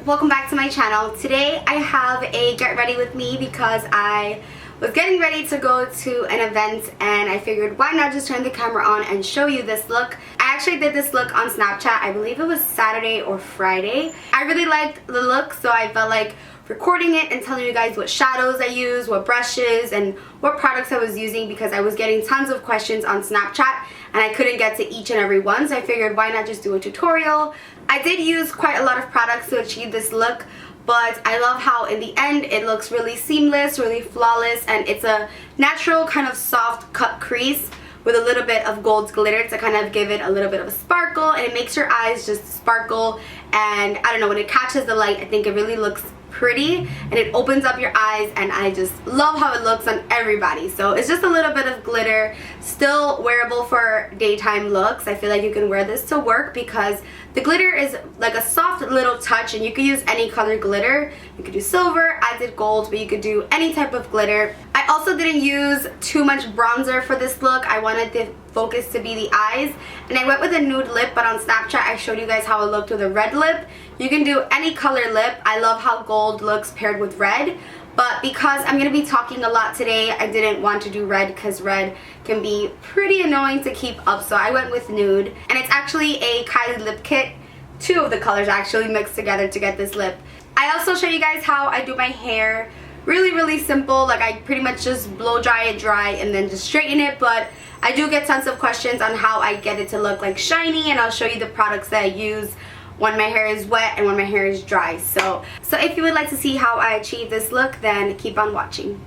welcome back to my channel. Today I have a get ready with me because I was getting ready to go to an event and I figured why not just turn the camera on and show you this look. I actually did this look on Snapchat. I believe it was Saturday or Friday. I really liked the look, so I felt like recording it and telling you guys what shadows I used, what brushes, and what products I was using because I was getting tons of questions on Snapchat and I couldn't get to each and every one, so I figured why not just do a tutorial. I did use quite a lot of products to achieve this look, but I love how in the end it looks really seamless, really flawless, and it's a natural kind of soft cut crease with a little bit of gold glitter to kind of give it a little bit of a sparkle, and it makes your eyes just sparkle. And I don't know, when it catches the light, I think it really looks pretty and it opens up your eyes, and I just love how it looks on everybody. So it's just a little bit of glitter, still wearable for daytime looks. I feel like you can wear this to work because the glitter is like a soft little touch, and you could use any color glitter. You could do silver, I did gold, but you could do any type of glitter. I also didn't use too much bronzer for this look. I wanted the focus to be the eyes, and I went with a nude lip, but on Snapchat I showed you guys how it looked with a red lip. You can do any color lip. I love how gold looks paired with red, but because I'm going to be talking a lot today, I didn't want to do red because red can be pretty annoying to keep up, so I went with nude. And it's actually a Kylie lip kit. Two of the colors actually mixed together to get this lip. I also show you guys how I do my hair. Really simple. Like, I pretty much just blow dry it dry and then just straighten it, but I do get tons of questions on how I get it to look like shiny, and I'll show you the products that I use when my hair is wet and when my hair is dry. So if you would like to see how I achieve this look, then keep on watching.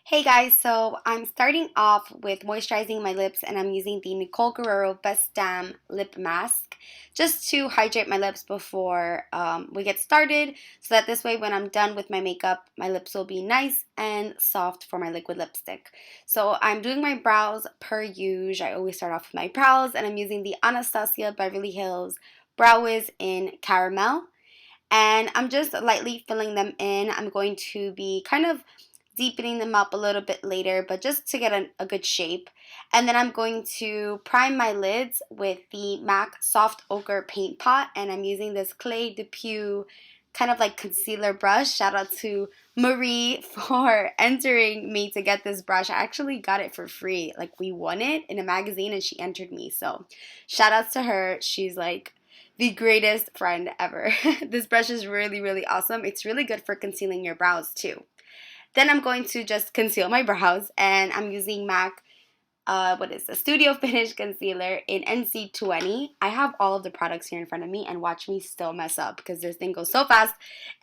Hey guys, so I'm starting off with moisturizing my lips, and I'm using the Nicole Guerrero Best Damn Lip Mask just to hydrate my lips before we get started, so that this way when I'm done with my makeup, my lips will be nice and soft for my liquid lipstick. So I'm doing my brows per usual. I always start off with my brows, and I'm using the Anastasia Beverly Hills Brow Wiz in Caramel, and I'm just lightly filling them in. I'm going to be kind of deepening them up a little bit later, but just to get a good shape. And then I'm going to prime my lids with the MAC Soft Ochre Paint Pot, and I'm using this Clay de Pew kind of like concealer brush. Shout out to Marie for entering me to get this brush. I actually got it for free. Like, we won it in a magazine and she entered me, so shout outs to her. She's like the greatest friend ever. This brush is really awesome. It's really good for concealing your brows too. Then I'm going to just conceal my brows, and I'm using MAC, Studio Finish Concealer in NC20. I have all of the products here in front of me, and watch me still mess up because this thing goes so fast.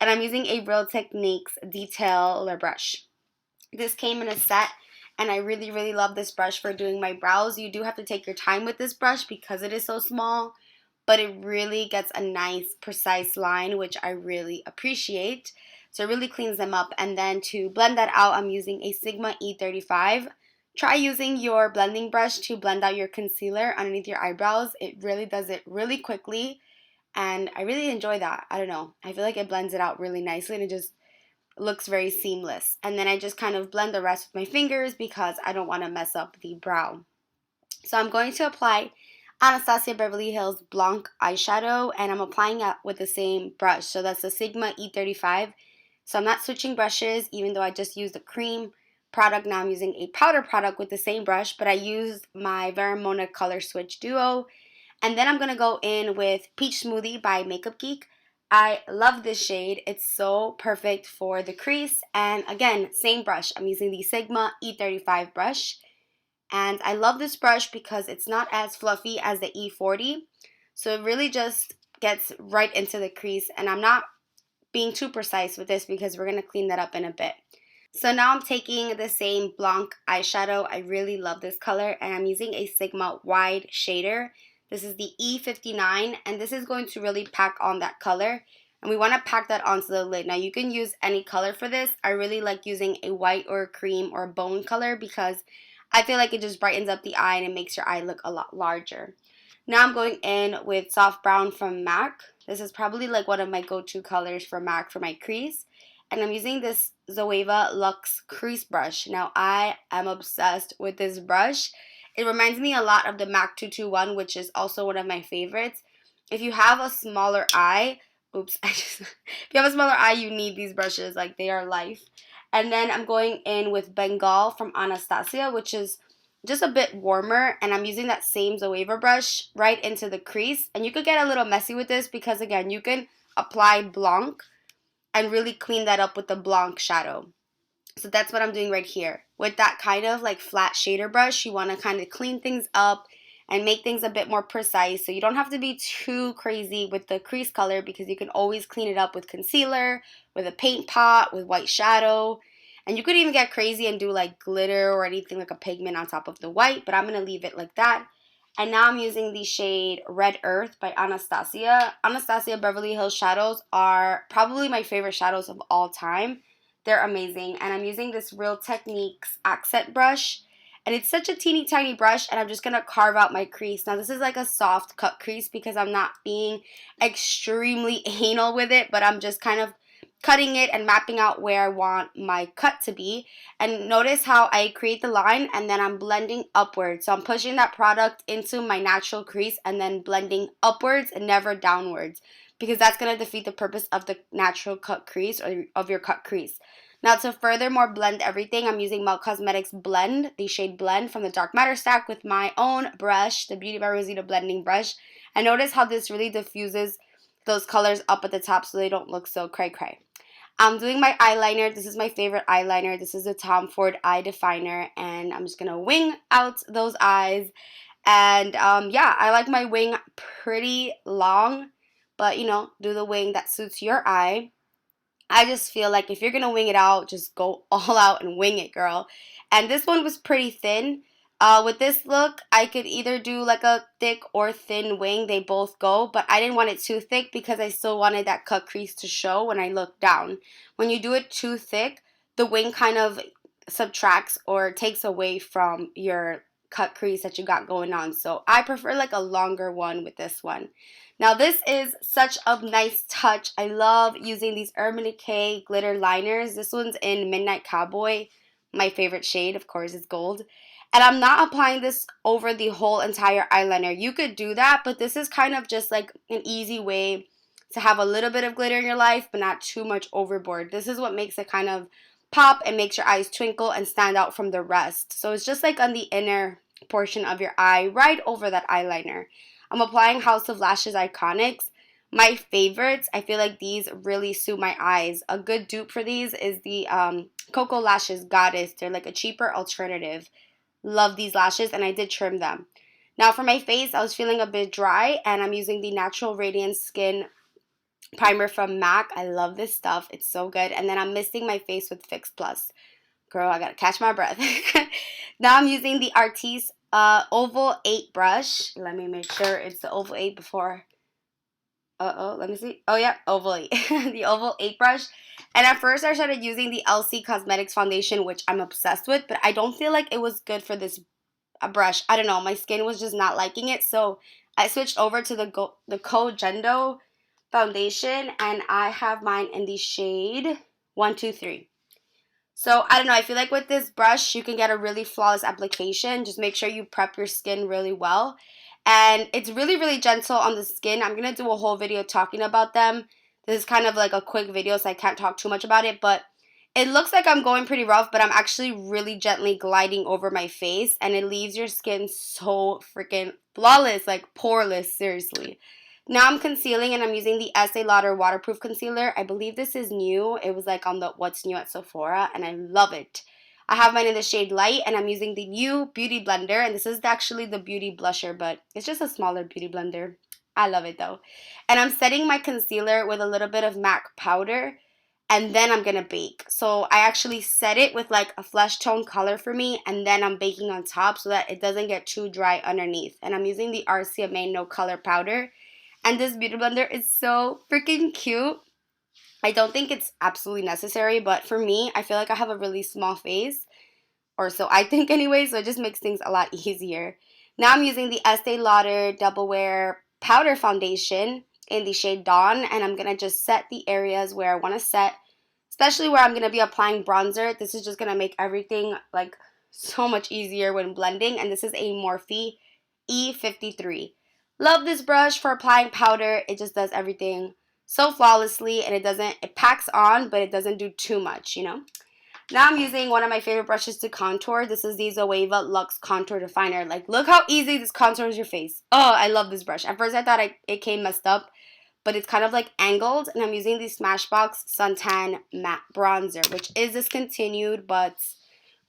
And I'm using a Real Techniques Detailer brush. This came in a set, and I really love this brush for doing my brows. You do have to take your time with this brush because it is so small, but it really gets a nice, precise line, which I really appreciate. So it really cleans them up. And then to blend that out, I'm using a Sigma E35. Try using your blending brush to blend out your concealer underneath your eyebrows. It really does it really quickly, and I really enjoy that. I don't know. I feel like it blends it out really nicely, and it just looks very seamless. And then I just kind of blend the rest with my fingers because I don't want to mess up the brow. So I'm going to apply Anastasia Beverly Hills Blanc eyeshadow, and I'm applying it with the same brush. So that's the Sigma E35. So I'm not switching brushes, even though I just used a cream product. Now I'm using a powder product with the same brush, but I used my Vermona Color Switch Duo. And then I'm going to go in with Peach Smoothie by Makeup Geek. I love this shade. It's so perfect for the crease. And again, same brush. I'm using the Sigma E35 brush. And I love this brush because it's not as fluffy as the E40. So it really just gets right into the crease. And I'm not being too precise with this because we're going to clean that up in a bit. So now I'm taking the same Blanc eyeshadow. I really love this color, and I'm using a Sigma wide shader. This is the E59, and this is going to really pack on that color, and we want to pack that onto the lid. Now you can use any color for this. I really like using a white or a cream or a bone color because I feel like it just brightens up the eye and it makes your eye look a lot larger. Now I'm going in with Soft Brown from MAC. This is probably like one of my go-to colors for MAC for my crease. And I'm using this Zoeva Luxe Crease brush. Now I am obsessed with this brush. It reminds me a lot of the MAC 221, which is also one of my favorites. If you have a smaller eye, oops, if you have a smaller eye, you need these brushes. Like, they are life. And then I'm going in with Bengal from Anastasia, which is just a bit warmer. And I'm using that same Zoeva brush right into the crease. And you could get a little messy with this because, again, you can apply Blanc and really clean that up with the Blanc shadow. So that's what I'm doing right here. With that kind of like flat shader brush, you want to kind of clean things up and make things a bit more precise. So you don't have to be too crazy with the crease color because you can always clean it up with concealer, with a paint pot, with white shadow. And you could even get crazy and do like glitter or anything like a pigment on top of the white, but I'm going to leave it like that. And now I'm using the shade Red Earth by Anastasia. Anastasia Beverly Hills shadows are probably my favorite shadows of all time. They're amazing. And I'm using this Real Techniques accent brush. And it's such a teeny tiny brush, and I'm just going to carve out my crease. Now, this is like a soft cut crease because I'm not being extremely anal with it, but I'm just kind of cutting it and mapping out where I want my cut to be. And notice how I create the line and then I'm blending upwards. So I'm pushing that product into my natural crease and then blending upwards and never downwards, because that's going to defeat the purpose of the natural cut crease or of your cut crease. Now, to furthermore blend everything, I'm using Melt Cosmetics Blend, the shade Blend from the Dark Matter stack with my own brush, the Beauty by Rosita blending brush. And notice how this really diffuses those colors up at the top so they don't look so cray-cray. I'm doing my eyeliner. This is my favorite eyeliner. This is the Tom Ford Eye Definer, and I'm just going to wing out those eyes. And yeah, I like my wing pretty long, but you know, do the wing that suits your eye. I just feel like if you're going to wing it out, just go all out and wing it, girl. And this one was pretty thin. With this look, I could either do like a thick or thin wing. They both go, but I didn't want it too thick because I still wanted that cut crease to show when I look down. When you do it too thick, the wing kind of subtracts or takes away from your cut crease that you got going on. So I prefer like a longer one with this one. Now this is such a nice touch. I love using these Urban Decay glitter liners. This one's in Midnight Cowboy. My favorite shade, of course, is gold. And I'm not applying this over the whole entire eyeliner. You could do that, but this is kind of just like an easy way to have a little bit of glitter in your life, but not too much overboard. This is what makes it kind of pop and makes your eyes twinkle and stand out from the rest. So it's just like on the inner portion of your eye, right over that eyeliner. I'm applying House of Lashes Iconics. My favorites, I feel like these really suit my eyes. A good dupe for these is the Cocoa Lashes Goddess. They're like a cheaper alternative. Love these lashes, and I did trim them. Now for my face, I was feeling a bit dry, and I'm using the Natural Radiance Skin Primer from MAC. I love this stuff. It's so good. And then I'm misting my face with Fix Plus. Girl, I gotta catch my breath. Now I'm using the Artis Oval 8 brush. Let me make sure it's the Oval 8 before. Let me see. Oh, yeah, Oval 8. The Oval 8 brush. And at first, I started using the LC Cosmetics foundation, which I'm obsessed with, but I don't feel like it was good for this brush. I don't know. My skin was just not liking it, so I switched over to the Kogendo foundation, and I have mine in the shade 123. So, I don't know, I feel like with this brush, you can get a really flawless application. Just make sure you prep your skin really well. And it's really, really gentle on the skin. I'm going to do a whole video talking about them. This is kind of like a quick video, so I can't talk too much about it. But it looks like I'm going pretty rough, but I'm actually really gently gliding over my face. And it leaves your skin so freaking flawless, like poreless, seriously. Now I'm concealing, and I'm using the Estee Lauder Waterproof Concealer. I believe this is new. It was like on the What's New at Sephora, and I love it. I have mine in the shade Light, and I'm using the new Beauty Blender, and this is actually the Beauty Blusher, but it's just a smaller Beauty Blender. I love it though. And I'm setting my concealer with a little bit of MAC powder, and then I'm going to bake. So I actually set it with like a flesh tone color for me, and then I'm baking on top so that it doesn't get too dry underneath. And I'm using the RCMA No Color Powder. And this Beauty Blender is so freaking cute. I don't think it's absolutely necessary, but for me, I feel like I have a really small face. Or so I think anyway, so it just makes things a lot easier. Now I'm using the Estee Lauder Double Wear Powder Foundation in the shade Dawn. And I'm going to just set the areas where I want to set. Especially where I'm going to be applying bronzer. This is just going to make everything like so much easier when blending. And this is a Morphe E53. Love this brush for applying powder. It just does everything so flawlessly, and it packs on, but it doesn't do too much, you know? Now I'm using one of my favorite brushes to contour. This is the Zoeva Luxe Contour Definer. Like, look how easy this contours your face. Oh, I love this brush. At first I thought it came messed up, but it's kind of like angled, and I'm using the Smashbox Suntan Matte Bronzer, which is discontinued, but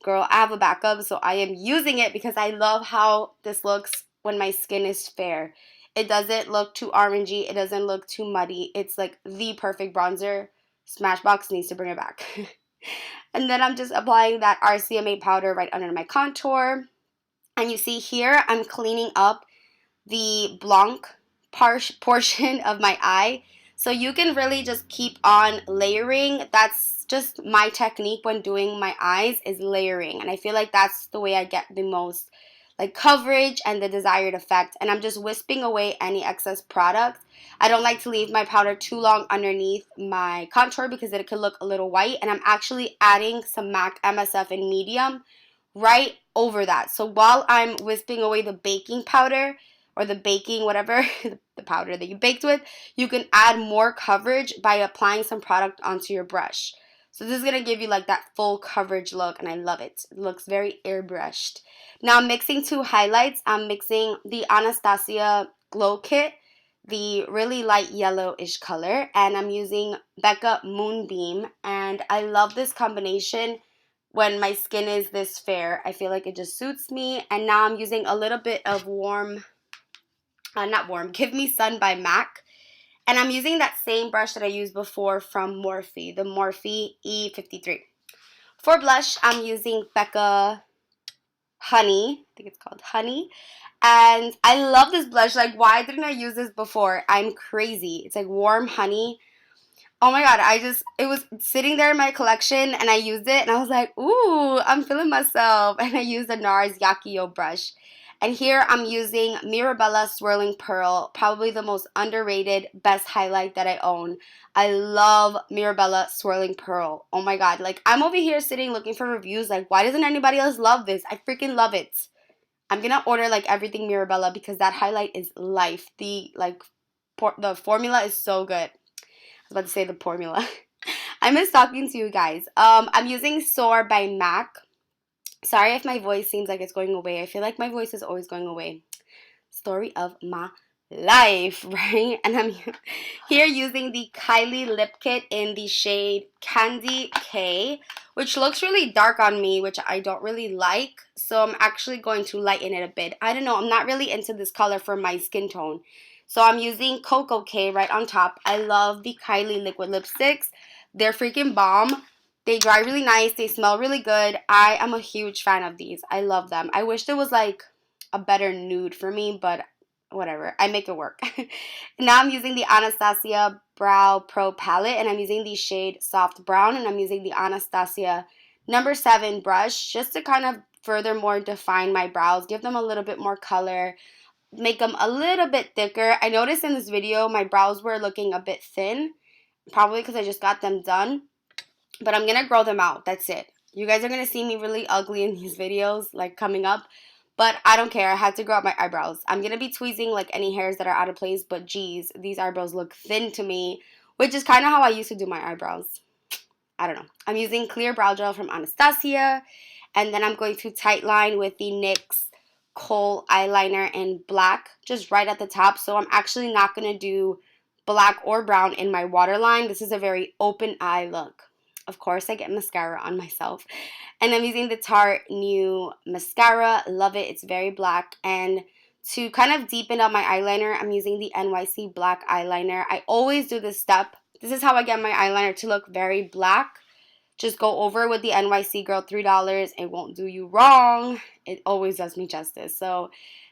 girl, I have a backup, so I am using it because I love how this looks when my skin is fair. It doesn't look too orangey. It doesn't look too muddy. It's like the perfect bronzer. Smashbox needs to bring it back. And then I'm just applying that RCMA powder right under my contour. And you see here, I'm cleaning up the blanc portion of my eye. So you can really just keep on layering. That's just my technique when doing my eyes, is layering. And I feel like that's the way I get the most like coverage and the desired effect. And I'm just wisping away any excess product. I don't like to leave my powder too long underneath my contour because it could look a little white. And I'm actually adding some MAC MSF in medium right over that. So while I'm wisping away the baking powder, or the baking whatever, the powder that you baked with, you can add more coverage by applying some product onto your brush. So this is going to give you like that full coverage look, and I love it. It looks very airbrushed. Now I'm mixing two highlights. I'm mixing the Anastasia Glow Kit, the really light yellowish color, and I'm using Becca Moonbeam, and I love this combination when my skin is this fair. I feel like it just suits me. And now I'm using a little bit of Give Me Sun by MAC. And I'm using that same brush that I used before from Morphe, the Morphe E53. For blush, I'm using Becca Honey. I think it's called Honey. And I love this blush. Like, why didn't I use this before? I'm crazy. It's like warm honey. Oh my god, it was sitting there in my collection, and I used it, and I was like, ooh, I'm feeling myself. And I used the NARS Yakio brush. And here I'm using Mirabella Swirling Pearl, probably the most underrated, best highlight that I own. I love Mirabella Swirling Pearl. Oh my god, like, I'm over here sitting looking for reviews, like, why doesn't anybody else love this? I freaking love it. I'm gonna order, like, everything Mirabella because that highlight is life. The formula is so good. I was about to say the formula. I miss talking to you guys. I'm using Soar by MAC. Sorry if my voice seems like it's going away. I feel like my voice is always going away. Story of my life, right? And I'm here using the Kylie Lip Kit in the shade Candy K, which looks really dark on me, which I don't really like. So I'm actually going to lighten it a bit. I don't know. I'm not really into this color for my skin tone. So I'm using Cocoa K right on top. I love the Kylie liquid lipsticks. They're freaking bomb. They dry really nice. They smell really good. I am a huge fan of these. I love them. I wish there was like a better nude for me, but whatever. I make it work. Now I'm using the Anastasia Brow Pro Palette, and I'm using the shade Soft Brown, and I'm using the Anastasia number 7 brush just to kind of furthermore define my brows, give them a little bit more color, make them a little bit thicker. I noticed in this video my brows were looking a bit thin, probably because I just got them done. But I'm going to grow them out. That's it. You guys are going to see me really ugly in these videos, like, coming up. But I don't care. I had to grow out my eyebrows. I'm going to be tweezing, like, any hairs that are out of place. But, geez, these eyebrows look thin to me, which is kind of how I used to do my eyebrows. I don't know. I'm using clear brow gel from Anastasia. And then I'm going to tightline with the NYX Kohl eyeliner in black, just right at the top. So I'm actually not going to do black or brown in my waterline. This is a very open eye look. Of course, I get mascara on myself. And I'm using the Tarte New Mascara. Love it. It's very black. And to kind of deepen up my eyeliner, I'm using the NYC Black Eyeliner. I always do this step. This is how I get my eyeliner to look very black. Just go over with the NYC Girl $3. It won't do you wrong. It always does me justice. So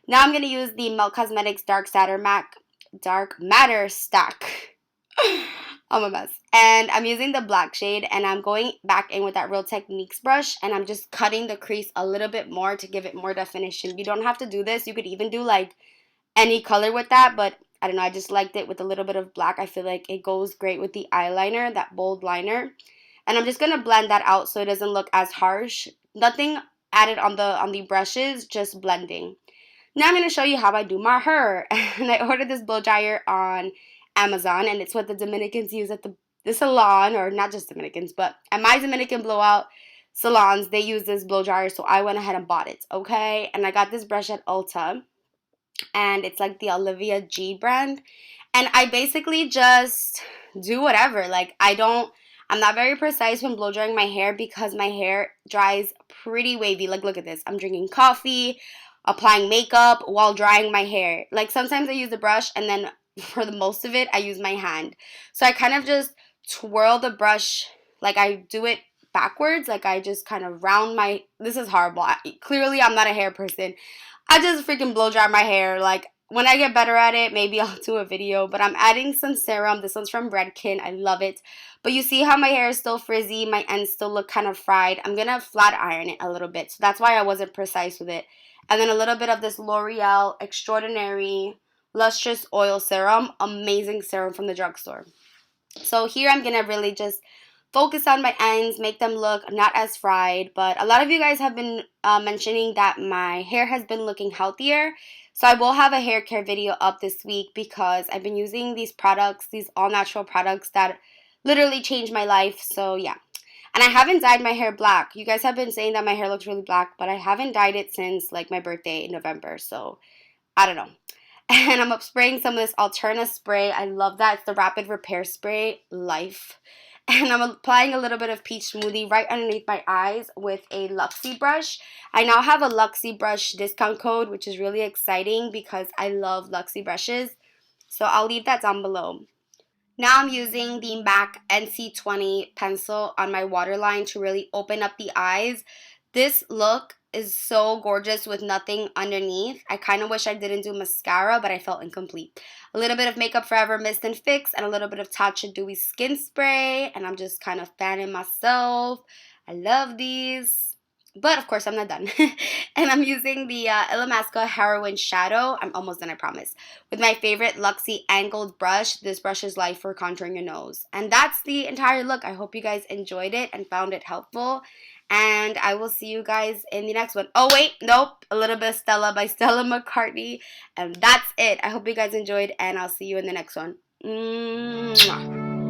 now I'm going to use the Melt Cosmetics Dark Matter Stack. I'm a mess. And I'm using the black shade, and I'm going back in with that Real Techniques brush, and I'm just cutting the crease a little bit more to give it more definition. You don't have to do this. You could even do like any color with that, but I don't know. I just liked it with a little bit of black. I feel like it goes great with the eyeliner, that bold liner. And I'm just going to blend that out so it doesn't look as harsh. Nothing added on the brushes, just blending. Now I'm going to show you how I do my hair. And I ordered this blow dryer on Amazon, and it's what the Dominicans use at the salon, or not just Dominicans, but at my Dominican blowout salons, they use this blow dryer, so I went ahead and bought it, okay? And I got this brush at Ulta, and it's like the Olivia G brand. And I basically just do whatever. Like, I'm not very precise when blow drying my hair because my hair dries pretty wavy. Like, look at this. I'm drinking coffee, applying makeup while drying my hair. Like, sometimes I use the brush, and then for the most of it, I use my hand. So I kind of just twirl the brush, like I do it backwards. Like, I just kind of round my, this is horrible. Clearly, I'm not a hair person. I just freaking blow dry my hair. Like, when I get better at it, maybe I'll do a video. But I'm adding some serum. This one's from Redken. I love it. But you see how my hair is still frizzy. My ends still look kind of fried. I'm going to flat iron it a little bit. So that's why I wasn't precise with it. And then a little bit of this L'Oreal Extraordinary Lustrous Oil Serum. Amazing serum from the drugstore. So here I'm going to really just focus on my ends, make them look not as fried. But a lot of you guys have been mentioning that my hair has been looking healthier. So I will have a hair care video up this week because I've been using these products, these all-natural products that literally changed my life. So yeah. And I haven't dyed my hair black. You guys have been saying that my hair looks really black, but I haven't dyed it since like my birthday in November. So I don't know. And I'm spraying some of this Alterna spray. I love that. It's the Rapid Repair Spray. Life. And I'm applying a little bit of peach smoothie right underneath my eyes with a Luxie brush. I now have a Luxie brush discount code, which is really exciting because I love Luxie brushes. So I'll leave that down below. Now I'm using the MAC NC20 pencil on my waterline to really open up the eyes. This look is so gorgeous with nothing underneath. I kind of wish I didn't do mascara, but I felt incomplete. A little bit of Makeup Forever Mist and Fix and a little bit of Tatcha Dewy Skin Spray. And I'm just kind of fanning myself. I love these. But of course, I'm not done. And I'm using the Illamasqua Heroin Shadow. I'm almost done, I promise. With my favorite Luxie angled brush. This brush is life for contouring your nose. And that's the entire look. I hope you guys enjoyed it and found it helpful. And I will see you guys in the next one. Oh, wait. Nope. A little bit of Stella by Stella McCartney. And that's it. I hope you guys enjoyed, and I'll see you in the next one. Mwah.